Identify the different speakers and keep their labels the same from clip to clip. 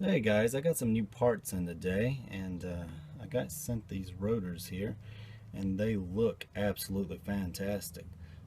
Speaker 1: Hey guys, I got some new parts in today, and I got sent these rotors here, and they look absolutely fantastic.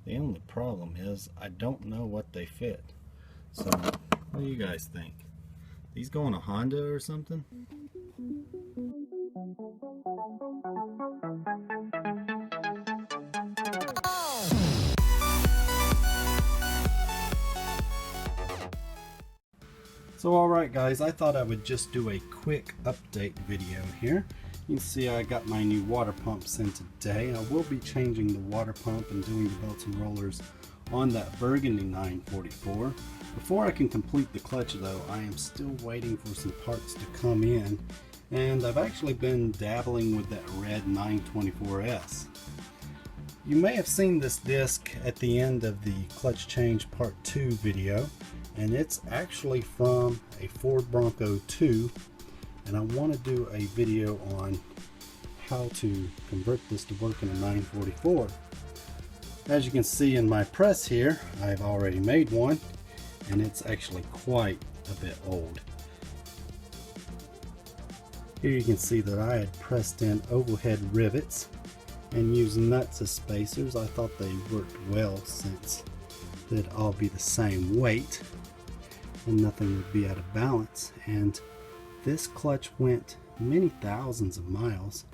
Speaker 1: The only problem is I don't know what they fit. So, what do you guys think? These go on a Honda or something? So alright guys, I thought I would just do a quick update video here. You can see I got my new water pumps in today. I will be changing the water pump and doing the belts and rollers on that Burgundy 944. Before I can complete the clutch though, I am still waiting for some parts to come in, and I've actually been dabbling with that red 924S. You may have seen this disc at the end of the clutch change part 2 video, and it's actually from a Ford Bronco 2, and I want to do a video on how to convert this to work in a 944. As you can see in my press here, I've already made one, and it's actually quite a bit old. Here you can see that I had pressed in oval head rivets and used nuts as spacers. I thought they worked well since they'd all be the same weight and nothing would be out of balance. And this clutch went many thousands of miles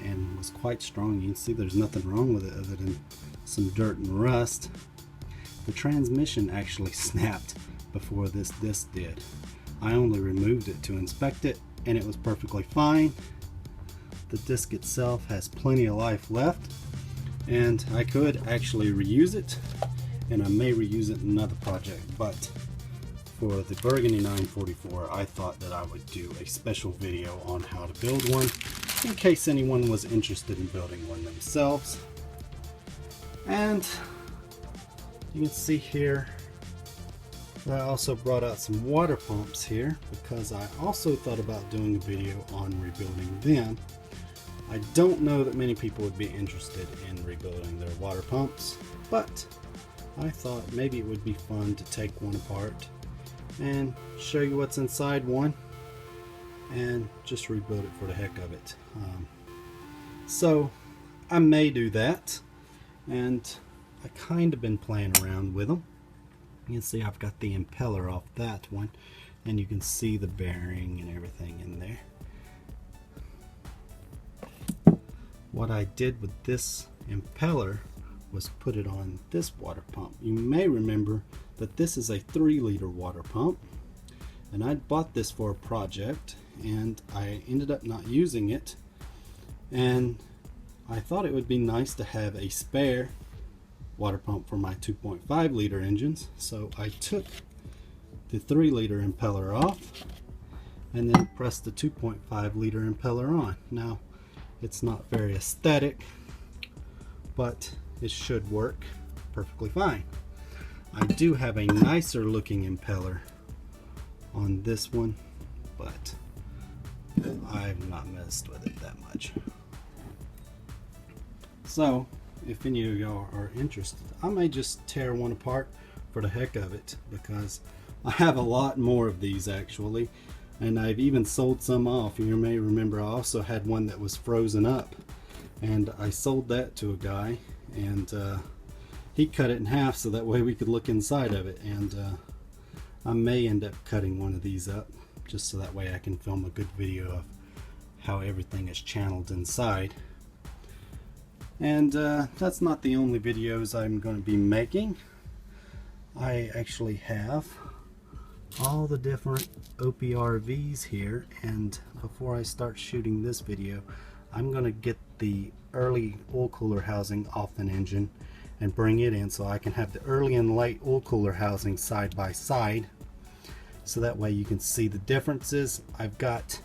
Speaker 1: and was quite strong. You can see there's nothing wrong with it other than some dirt and rust. The transmission actually snapped before this disc did. I only removed it to inspect it and it was perfectly fine. The disc itself has plenty of life left, and I could actually reuse it, and I may reuse it in another project, but for the Burgundy 944 I thought that I would do a special video on how to build one in case anyone was interested in building one themselves. And you can see here that I also brought out some water pumps here because I also thought about doing a video on rebuilding them. I don't know that many people would be interested in rebuilding their water pumps, but I thought maybe it would be fun to take one apart and show you what's inside one and just rebuild it for the heck of it. So I may do that, and I kind of been playing around with them. You can see I've got the impeller off that one, and you can see the bearing and everything in there. What I did with this impeller was put it on this water pump. You may remember that this is a 3-liter water pump, and I bought this for a project and I ended up not using it, and I thought it would be nice to have a spare water pump for my 2.5 liter engines, so I took the 3-liter impeller off and then pressed the 2.5 liter impeller on. Now it's not very aesthetic, but it should work perfectly fine. I do have a nicer looking impeller on this one, but I've not messed with it that much. So if any of y'all are interested, I may just tear one apart for the heck of it, because I have a lot more of these actually, and I've even sold some off. You may remember I also had one that was frozen up, and I sold that to a guy, and he cut it in half so that way we could look inside of it. And I may end up cutting one of these up just so that way I can film a good video of how everything is channeled inside. And that's not the only videos I'm going to be making. I actually have all the different OPRVs here, and before I start shooting this video I'm going to get the early oil cooler housing off an engine and bring it in so I can have the early and late oil cooler housing side by side, so that way you can see the differences. I've got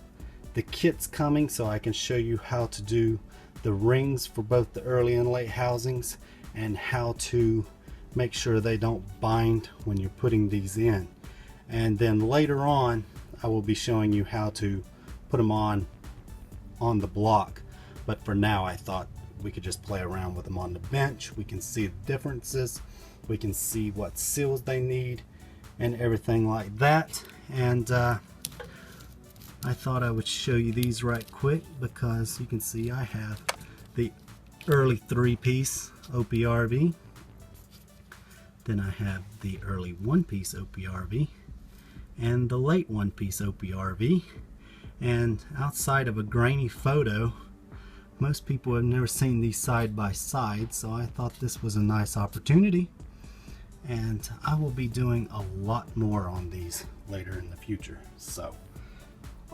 Speaker 1: the kits coming so I can show you how to do the rings for both the early and late housings and how to make sure they don't bind when you're putting these in. And then later on I will be showing you how to put them on the block, but for now I thought we could just play around with them on the bench. We can see the differences, we can see what seals they need and everything like that. And I thought I would show you these right quick because you can see I have the early 3-piece OPRV. Then I have the early 1-piece OPRV and the late 1-piece OPRV. And outside of a grainy photo, most people have never seen these side by side, so I thought this was a nice opportunity. And I will be doing a lot more on these later in the future. So,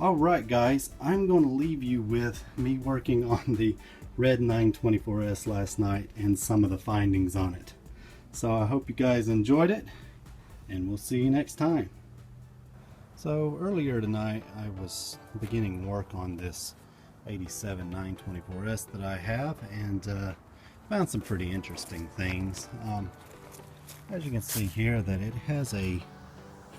Speaker 1: alright guys, I'm going to leave you with me working on the red 924S last night and some of the findings on it. So I hope you guys enjoyed it, and we'll see you next time. So earlier tonight I was beginning work on this 87 924S that I have, and found some pretty interesting things. As you can see here, that it has a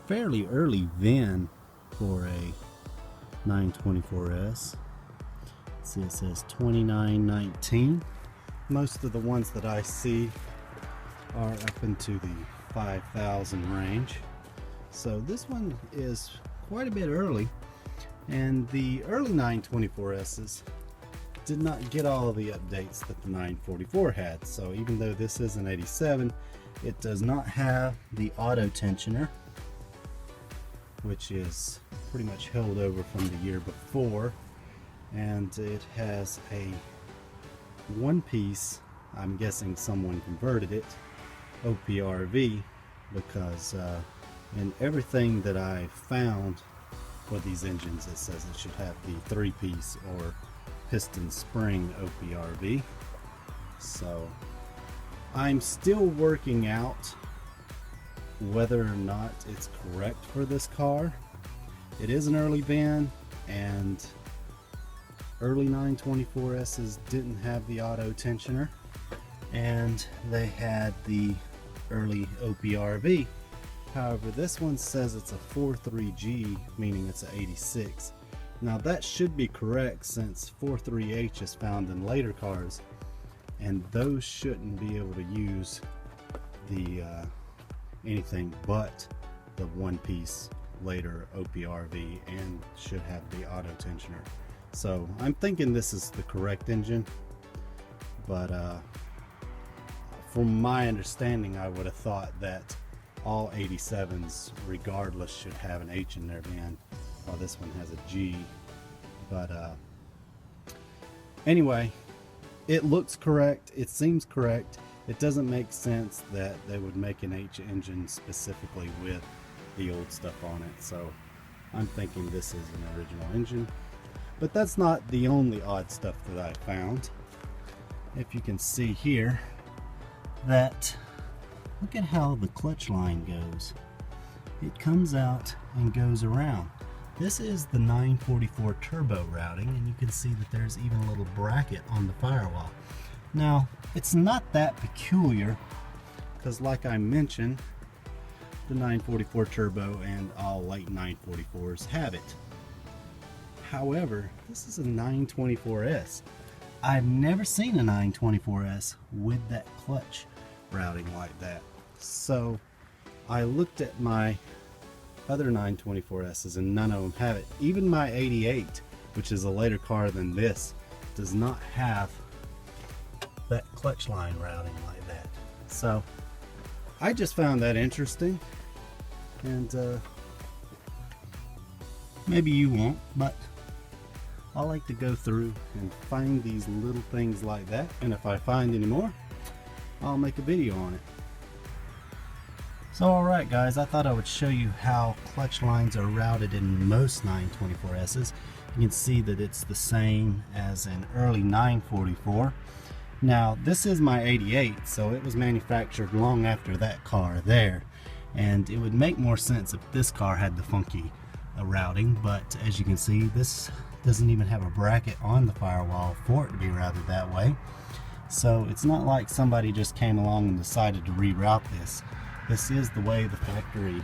Speaker 1: fairly early VIN for a 924S. See, it says 2919. Most of the ones that I see are up into the 5,000 range. So this one is quite a bit early, and the early 924S's did not get all of the updates that the 944 had. So even though this is an 87, it does not have the auto tensioner, which is pretty much held over from the year before, and it has a 1-piece, I'm guessing someone converted it, OPRV, because in everything that I found for these engines, it says it should have the 3-piece or piston spring OPRV. So I'm still working out whether or not it's correct for this car. It is an early VIN, and early 924S's didn't have the auto tensioner, and they had the early OPRV. However, this one says it's a 43G, meaning it's an 86. Now that should be correct, since 43H is found in later cars, and those shouldn't be able to use the anything but the 1-piece later OPRV, and should have the auto tensioner. So I'm thinking this is the correct engine, but from my understanding, I would have thought that all 87s regardless should have an H in their VIN, while this one has a G. But anyway, it looks correct, it seems correct. It doesn't make sense that they would make an H engine specifically with the old stuff on it, so I'm thinking this is an original engine. But that's not the only odd stuff that I found. If you can see here, that look at how the clutch line goes. It comes out and goes around. This is the 944 turbo routing, and you can see that there's even a little bracket on the firewall. Now, it's not that peculiar, because like I mentioned, the 944 turbo and all late 944s have it. However, this is a 924S. I've never seen a 924S with that clutch routing like that. So I looked at my other 924S's and none of them have it. Even my 88, which is a later car than this, does not have that clutch line routing like that. So I just found that interesting, and maybe you won't, but I like to go through and find these little things like that, and if I find any more, I'll make a video on it. So alright guys, I thought I would show you how clutch lines are routed in most 924S's. You can see that it's the same as an early 944. Now this is my 88, so it was manufactured long after that car there, and it would make more sense if this car had the funky routing, but as you can see, this doesn't even have a bracket on the firewall for it to be routed that way. So it's not like somebody just came along and decided to reroute this. This is the way the factory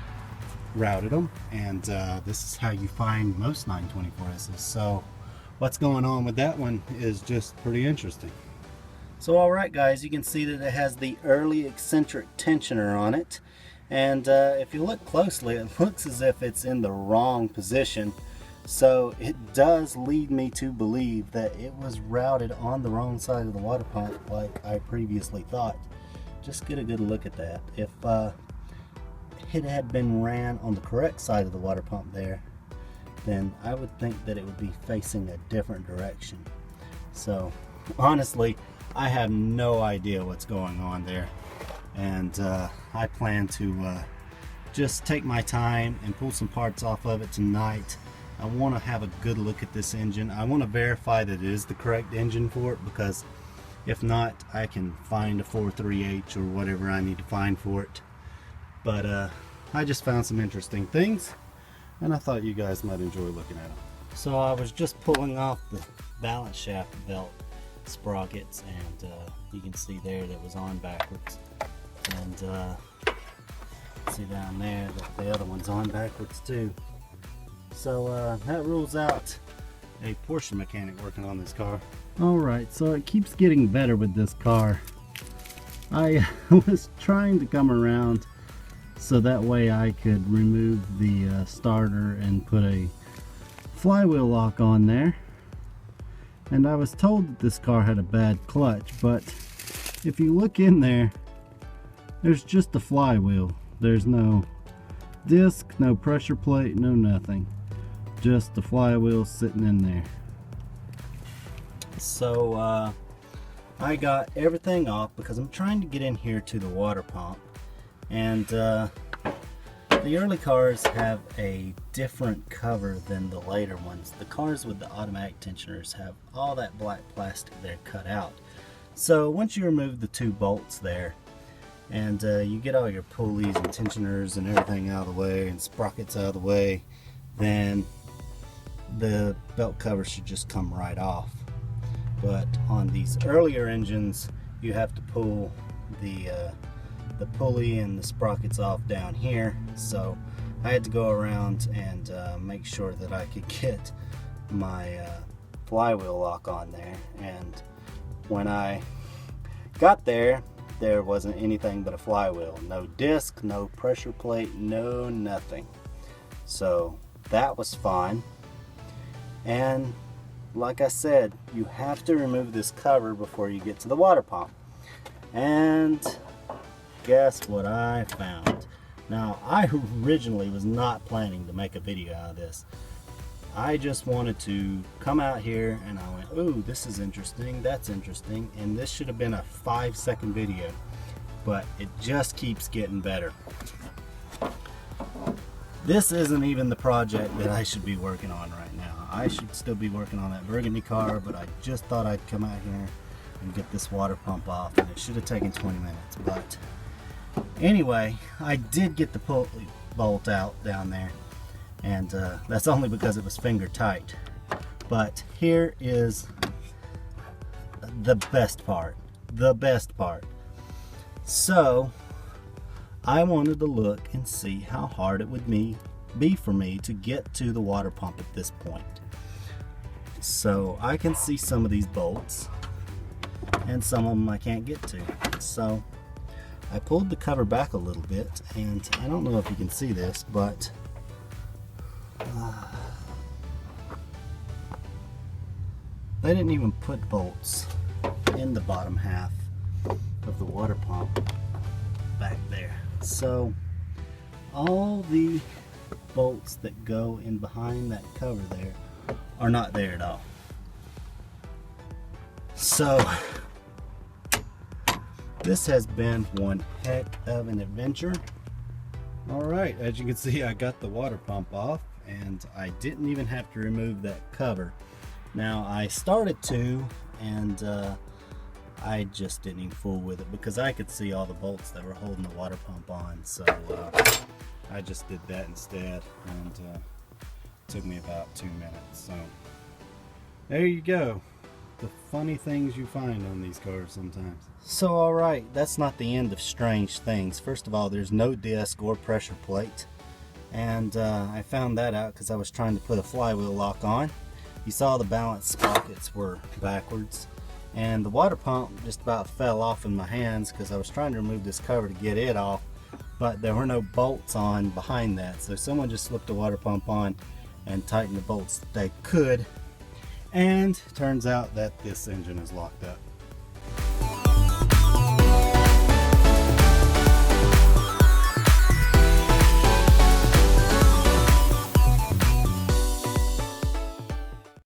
Speaker 1: routed them, and this is how you find most 924S's. So what's going on with that one is just pretty interesting. So alright guys, you can see that it has the early eccentric tensioner on it, and if you look closely, it looks as if it's in the wrong position. So it does lead me to believe that it was routed on the wrong side of the water pump like I previously thought. Just get a good look at that. If it had been ran on the correct side of the water pump there, then I would think that it would be facing a different direction. So honestly, I have no idea what's going on there, and I plan to just take my time and pull some parts off of it tonight. I want to have a good look at this engine. I want to verify that it is the correct engine for it, because if not, I can find a 4.3H or whatever I need to find for it. But I just found some interesting things, and I thought you guys might enjoy looking at them. So I was just pulling off the balance shaft belt sprockets, and you can see there that was on backwards, and see down there that the other one's on backwards too. So that rules out a Porsche mechanic working on this car. Alright, so it keeps getting better with this car. I was trying to come around so that way I could remove the starter and put a flywheel lock on there. And I was told that this car had a bad clutch, but if you look in there, there's just a flywheel. There's no disc, no pressure plate, no nothing. Just the flywheel sitting in there. So I got everything off because I'm trying to get in here to the water pump, and the early cars have a different cover than the later ones. The cars with the automatic tensioners have all that black plastic there cut out. So once you remove the two bolts there, and you get all your pulleys and tensioners and everything out of the way and sprockets out of the way, then the belt cover should just come right off. But on these earlier engines, you have to pull the pulley and the sprockets off down here. So I had to go around and make sure that I could get my flywheel lock on there. And when I got there, there wasn't anything but a flywheel. No disc, no pressure plate, no nothing. So that was fine. And like I said, you have to remove this cover before you get to the water pump. And guess what I found? Now, I originally was not planning to make a video out of this. I just wanted to come out here and I went, ooh, this is interesting, that's interesting, and this should have been a 5-second video, but it just keeps getting better. This isn't even the project that I should be working on right now. I should still be working on that burgundy car, but I just thought I'd come out here and get this water pump off, and it should have taken 20 minutes. But anyway, I did get the pulley bolt out down there, and that's only because it was finger tight. But here is the best part. The best part. So I wanted to look and see how hard it would be for me to get to the water pump at this point. So I can see some of these bolts, and some of them I can't get to. So I pulled the cover back a little bit, and I don't know if you can see this, but they didn't even put bolts in the bottom half of the water pump back there. So all the bolts that go in behind that cover there are not there at all. So this has been one heck of an adventure. Alright, as you can see, I got the water pump off, and I didn't even have to remove that cover. Now I started to, and I just didn't even fool with it because I could see all the bolts that were holding the water pump on. So I just did that instead, and it took me about 2 minutes. So there you go. The funny things you find on these cars sometimes. So alright, that's not the end of strange things. First of all, there's no disc or pressure plate, and I found that out because I was trying to put a flywheel lock on. You saw the balance sprockets were backwards, and the water pump just about fell off in my hands because I was trying to remove this cover to get it off, but there were no bolts on behind that. So someone just slipped the water pump on and tighten the bolts they could. And turns out that this engine is locked up.